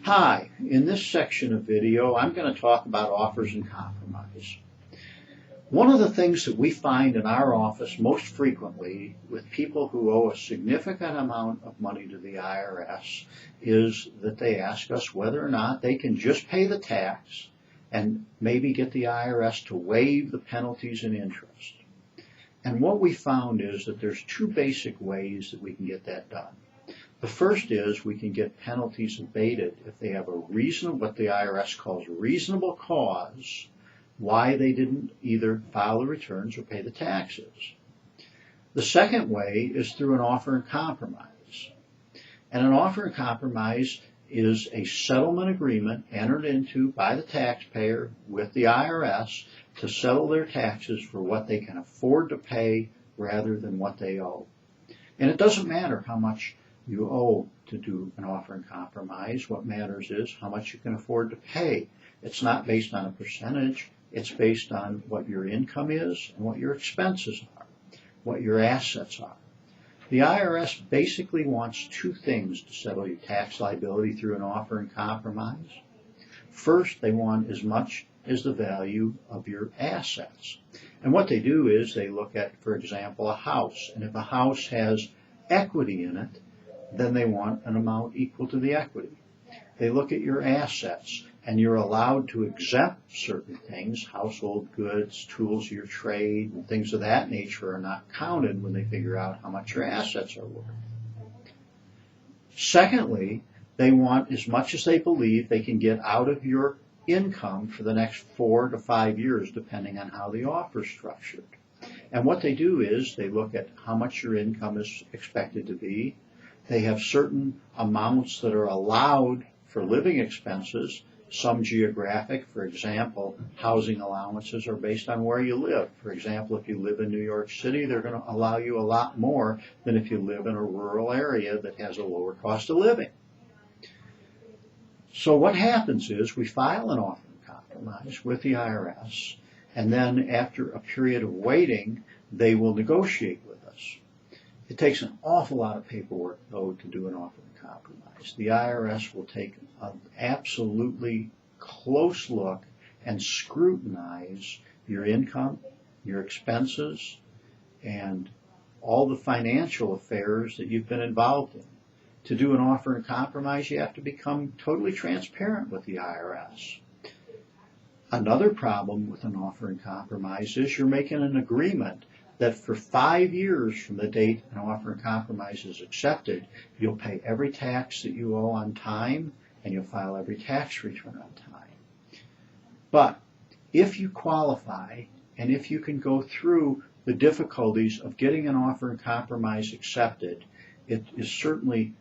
Hi, in this section of video, I'm going to talk about offers and compromise. One of the things that we find in our office most frequently with people who owe a significant amount of money to the IRS is that they ask us whether or not they can just pay the tax and maybe get the IRS to waive the penalties and interest. And what we found is that there's two basic ways that we can get that done. The first is we can get penalties abated if they have a what the IRS calls reasonable cause why they didn't either file the returns or pay the taxes. The second way is through an offer and compromise. And an offer and compromise is a settlement agreement entered into by the taxpayer with the IRS to settle their taxes for what they can afford to pay rather than what they owe. And it doesn't matter how much you owe to do an offer and compromise. What matters is how much you can afford to pay. It's not based on a percentage. It's based on what your income is and what your expenses are, what your assets are. The IRS basically wants two things to settle your tax liability through an offer and compromise. First, they want as much as the value of your assets. And what they do is they look at, for example, a house. And if a house has equity in it, then they want an amount equal to the equity. They look at your assets, and you're allowed to exempt certain things, household goods, tools of your trade, and things of that nature are not counted when they figure out how much your assets are worth. Secondly, they want as much as they believe they can get out of your income for the next 4 to 5 years, depending on how the offer is structured. And what they do is they look at how much your income is expected to be. They have certain amounts that are allowed for living expenses, some geographic. For example, housing allowances are based on where you live. For example, if you live in New York City, they're going to allow you a lot more than if you live in a rural area that has a lower cost of living. So what happens is we file an offer and compromise with the IRS, and then after a period of waiting, they will negotiate with us. It takes an awful lot of paperwork, though, to do an offer and compromise. The IRS will take an absolutely close look and scrutinize your income, your expenses, and all the financial affairs that you've been involved in. To do an offer and compromise, you have to become totally transparent with the IRS. Another problem with an offer and compromise is you're making an agreement that for 5 years from the date an offer and compromise is accepted, you'll pay every tax that you owe on time and you'll file every tax return on time. But if you qualify and if you can go through the difficulties of getting an offer and compromise accepted, it is certainly